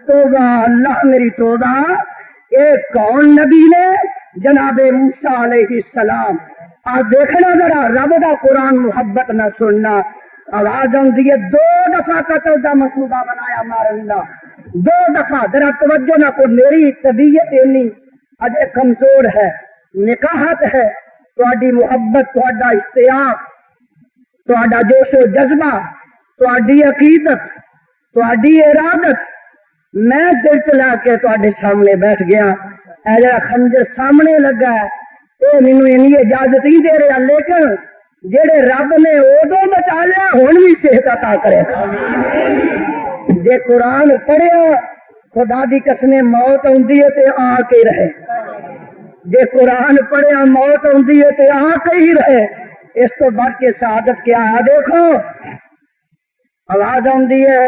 توبہ اللہ میری توبہ. ایک کون نبی نے؟ جناب موسیٰ علیہ السلام. آپ دیکھنا ذرا رب دا قرآن محبت نہ سننا. آواز آتی ہے 2 دفعہ قتل دا منصوبہ بنایا مارن دا. 2 دفعہ. ذرا توجہ نہ کو. میری طبیعت اتنی اجے کمزور ہے. نکاحت ہے تہاڈی محبت، تہاڈا اشتیاق، تہاڈا جوش و جذبہ، تہاڈی عقیدت، تہاڈی ارادت. میں دل چلا کے تہاڈے سامنے بیٹھ گیا. اے جڑا خنجر سامنے لگا ہے اے مینوں اینی اجازت نہیں دے رہا، لیکن جڑے رب نے ادو بچا لیا ہن بھی صحت عطا کرے. جے قرآن پڑھیا خدا دی قسم موت آندی ہے تے آ کے رہے. جے قرآن پڑھیا موت آندی ہے تے آ کے ہی رہے. اس تو بڑھ کے سعادت کیا ہے؟ دیکھو آواز آندی ہے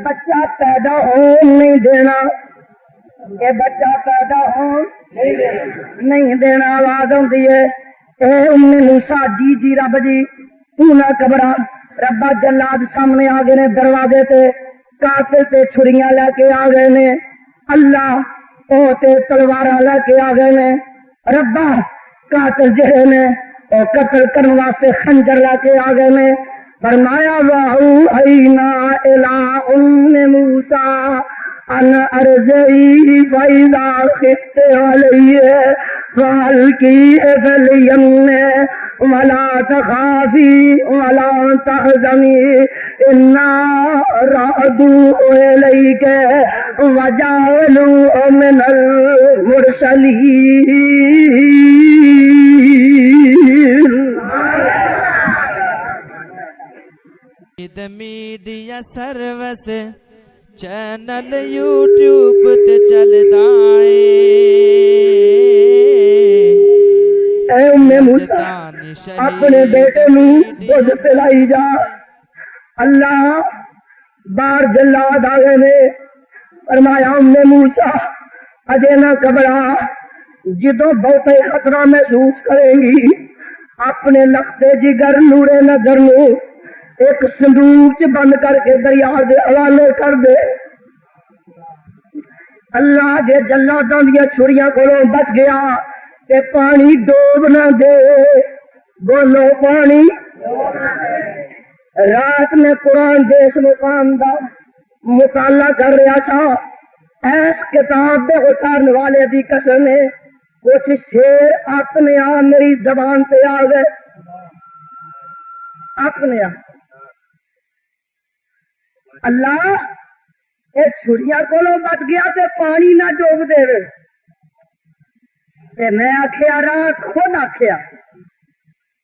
بچہ پیدا ہو نہیں دینا، یہ بچہ پیدا ہو نہیں دینا. آواز آندی ہے اے ام موسیٰ جی جی رب جی تو نہ گھبرا. ربا جلاد سامنے آ گئے نے دروازے تے، قاتل تے چھریاں لے کے آ گئے نے، اللہ او تے تلواراں لے کے آ گئے نے. ربا قاتل جڑے نے او قتل کرنے واسطے خنجر لے کے آ گئے نے. فرمایا وَأَوْحَيْنَا إِلَىٰ أُمِّ مُوسَىٰ أَنْ أَرْضِعِيهِ فَإِذَا خِفْتِ عَلَيْهِ فَأَلْقِيهِ فِي الْيَمِّ وَلَا تَخَافِي وَلَا تَحْزَنِي إِنَّا رَادُوهُ إِلَيْكِ وَجَاعِلُوهُ مِنَ الْمُرْسَلِينَ. میڈیا سروس چینل یوٹیوب تے چلدا اے ام موسیٰ اپنے بیٹے نو دودھ پلائی جا. اللہ بار جلاد آگے نے فرمایا ام موسیٰ اجے نہ گھبرا. جدوں بہت خطرہ محسوس کریں گی اپنے لختے جگر نورے نظر نو ایک صندوق چ بند کر کے دریا دے حوالے کر دے. اللہ جے جلاداں دیاں چھریاں کولوں بچ گیا تے پانی ڈوب نہ دے. بولو پانی. رات میں قرآن دے اس مقام دا مطالعہ کر رہا تھا. ایس کتاب دے اتارنے والے دی قسم ہے کچھ شیر اپنے آپ میری زبان تے آ گئے. اپنے آپ اللہ اے چھڑیاں کولوں بچ گیا تے پانی نہ ڈوب دے. تے میں آکھیا رات خود آکھیا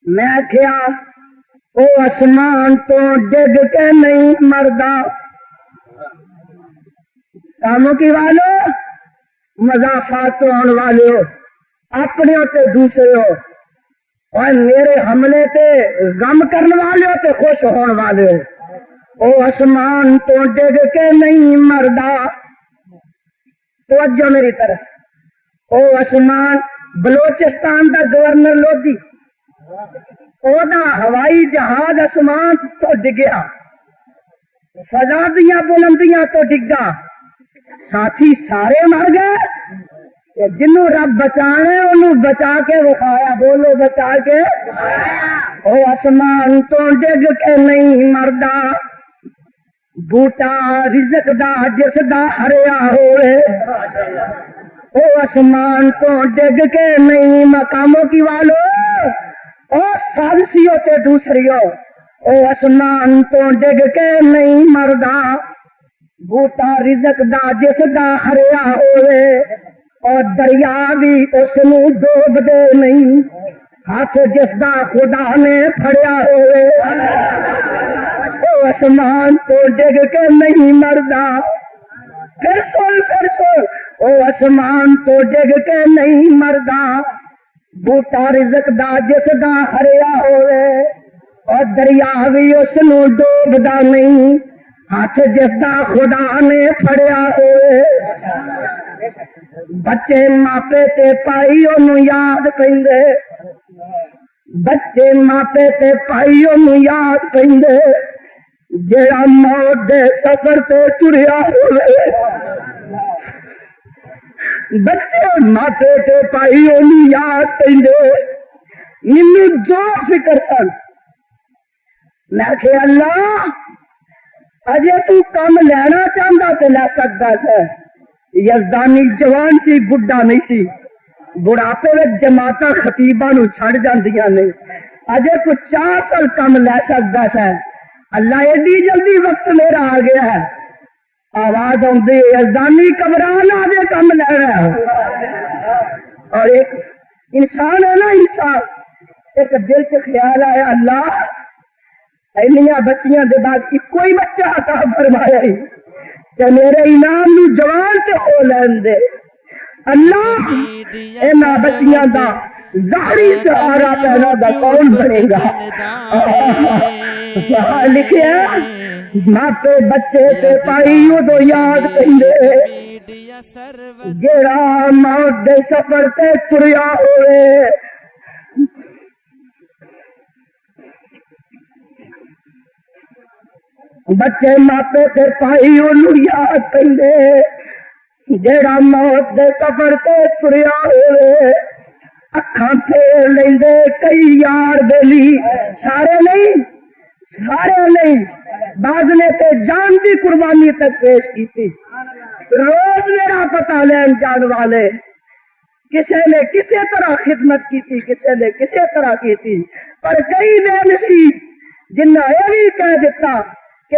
میں آکھیا او آسمان تو ڈگ کے نہیں مردا. کاموں کی والو مضافات تو آن والے ہو اپنے تے دوسرے ہو اور میرے حملے تے غم کرنے والے ہو تے خوش ہون والے ہو. او آسمان تو ڈگ کے نہیں مردا. توجہ میری طرف. او آسمان بلوچستان دا گورنر لودھی او دا ہوائی جہاز آسمان تو ڈگیا، فضا دیاں بلندیاں تو ڈگا، ساتھی سارے مر گئے. جنوں رب بچانے انہوں بچا کے وکھایا. بولو بچا کے. او آسمان تو ڈگ کے نہیں مردا. بوٹا رزق دا جس دا ہریا ہوئے. او آسمان تو ڈگ کے نہیں. مقاموں کی والو او سالسیوں تے دوسریوں او آسمان تو ڈگ کے نہیں مردا. بوٹا رزق دا جس دا ہریا ہوئے اور دریا بھی اس نو ڈوب دے نہیں. ہاتھ جس دا خدا نے پھڑیا ہوئے او آسمان تو ڈگ کے نہیں مردا. پھر سن او آسمان تو ڈگ کے نہیں مردا. بوٹا رزق دا جس دا ہریا ہوئے اور دریا بھی اس نو ڈوب دا نہیں. ہاتھ جس دا خدا نے پھڑیا ہوئے. بچے ماپے تے پائی انہوں یاد پیندے. بچے ماپے تے پائی انہوں یاد پیندے. جڑا موت دے سفر تے تریا ہوئے بچے ماتے تے پائی اونی یاد پیندے مینوں جو فکر سن میں کہ اللہ اجے تو کام لینا چاہتا تے لے سکتا ہے یزدانی جوان سی بڈھا نہیں سی بڑھاپے میں جماعتاں خطیباں نو چھڑ جاندیاں نے اجے کو 4 سال کام لے سکتا ہے اللہ ایڈی جلدی وقت میرا آ گیا ہے آواز آتی ہے یزدانی کمران آجے کم لے رہا ہے اور ایک انسان ہے نا انسان ایک دل سے خیال آیا اللہ اینیاں بچیاں دے بعد کوئی بچہ عطا فرمایا ہی کہ میرے انعام نو جوان تے ہو لین دے اللہ اینا بچیاں دا ظاہری سہارا پہنا دا کون بنے گا وہاں لکھے ماپے بچے تے پائی ادو یاد کندے جیڑا موت دے سفر تے تریا ہوئے بچے ماپے تے پائی انہوں یاد کندے جیڑا موت دے سفر تے تریا ہوئے اکھاں پھیر لیندے کئی یار بیلی سارے نہیں بعض نے تے جان دی قربانی تک پیش کی تھی روز میرا پتہ لین جان والے کسی نے کسی طرح خدمت کی تھی کسی نے کسی طرح کی تھی پر کئی بے نصیب جنہ یہ بھی کہہ دیتا کہ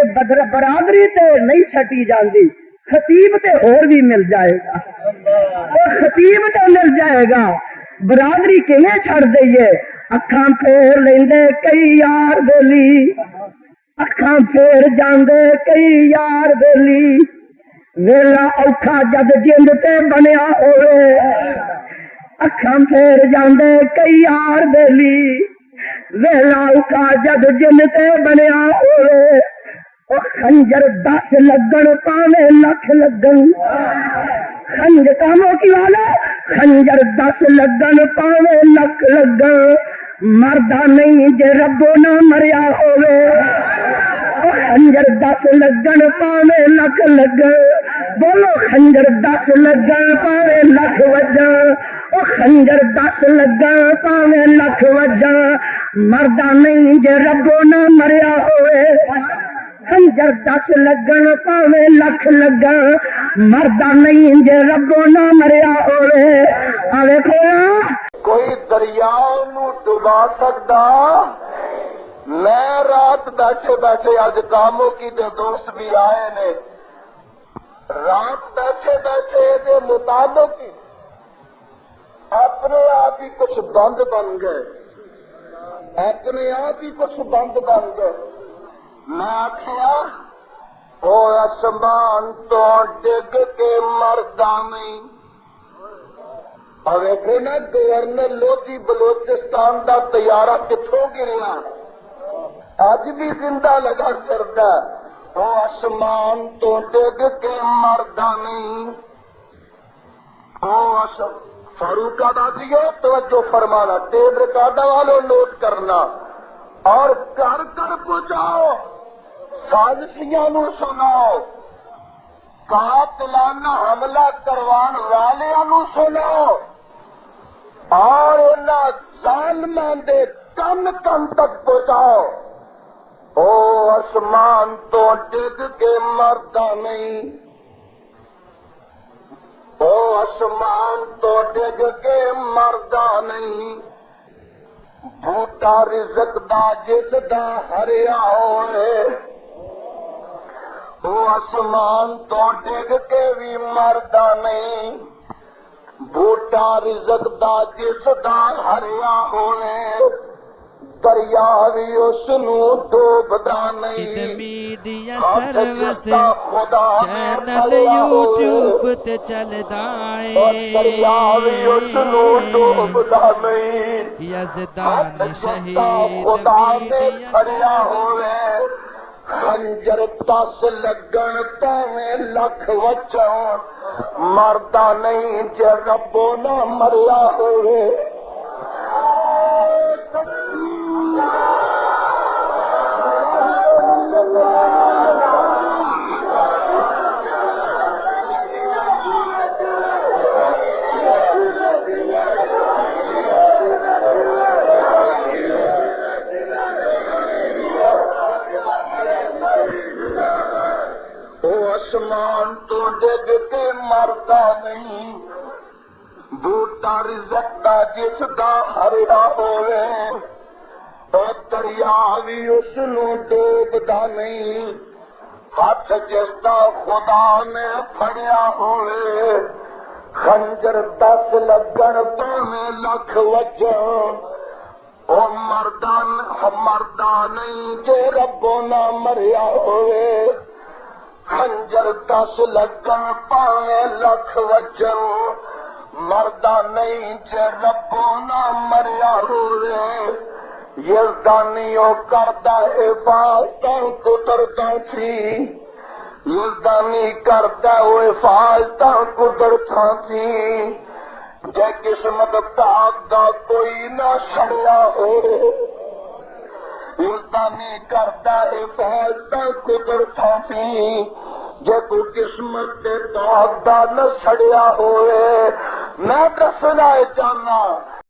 برادری تے نہیں چھٹی جاندی خطیب تے اور بھی مل جائے گا اور خطیب تے مل جائے گا برادری کیویں چھڑ دئیے اکھاں پھیر لیندے کئی یار بیلی اکھاں پھیر جاندے کئی یار بیلی ویلا اوکھا جد جند تے بنیا ہوئے اکھاں پھیر جاندے کئی یار بیلی ویلا اوکھا جد جند تے بنیا ہوئے او خنجر 10 لگن پاویں لکھ لگن خنجر کاموں کی والا خنجر 10 لگن پاویں لکھ لگن مردہ نہیں جے ربو نہ مریا ہوئے او خنجر 10 لگن پاویں لکھ لگن بولو خنجر 10 لگن پاویں لکھ وجن او خنجر 10 لگن پاویں لکھ وجن مردہ نہیں جے ربو نہ مریا ہوئے خنجر 10 لگن پاویں لکھ لگن مردہ نہیں جے ربو نہ مریا ہوئے آوے کھویا کوئی دریا نو ڈبا سکتا میں رات بیٹھے بیٹھے آج کاموں کی دے دوست بھی آئے نے رات بیٹھے بیٹھے دے مطابق اپنے آپ ہی کچھ بند بن گئے اپنے آپ ہی کچھ بند بن گئے میں آخیا او آسمان تو ڈگ کے مردہ نہیں اور ویکھو نا گورنر لودھی بلوچستان دا طیارہ کتوں گریا اج بھی زندہ لگا کرتا او آسمان تو ڈگ کے مردہ نہیں او فاروق آبادیو توجہ فرمانا ٹیپ ریکارڈر والوں نوٹ کرنا اور کر کر پہنچاؤ سازشیاں نو سناؤ قاتلانہ حملہ کروان والیاں نو سناؤ اور انہاں ظالماں دے کن کن تک پہنچاؤ او آسمان تو ڈگ کے مردہ نہیں او آسمان تو ڈگ کے مردہ نہیں بھوٹا رزق دا جس دا ہریا ہوئے او آسمان تو ڈگ کے بھی مردہ نہیں بھوٹا رزق دا جس دا ہریا ہوئے دریا بھی اس نو ڈوبدا نہیں میڈیا سروس چینل یوٹیوب تے چلدا اے دریا بھی اس نو ڈوبدا نہیں یزدان شہید خدا نے میڈیا کھڑیا سروس ہوئے خنجر 10 لگن پاویں لکھ وچن مردہ نہیں جے ربو نہ مریا ہوئے اللہ آسمان تو ڈگ کے مرتا نہیں بوٹا رزق دا جس دا ہریا ہوئے او دریا بھی اس نو ڈوبدا نہیں ہاتھ جس دا خدا نے پھڑیا ہوئے خنجر 10 لگن پاویں لکھ وجن او مردہ نہیں جے ربوں نہ مریا ہوئے خنجر 10 لگن پاویں لکھ وجن مردہ نہیں جے ربوں نہ مریا ہوئے یزدانیوں کردہ حفاظتاں قدرتاں تھی یزدانی کردہ حفاظتاں قدرتاں تھی جے قسمت پاک دا کوئی نہ چھڑیا ہو یزدانی کردہ حفاظتاں قدرتاں تھی جے کوئی قسمت پاک دا نہ چھڑیا ہوئے میں دسنا چاہنا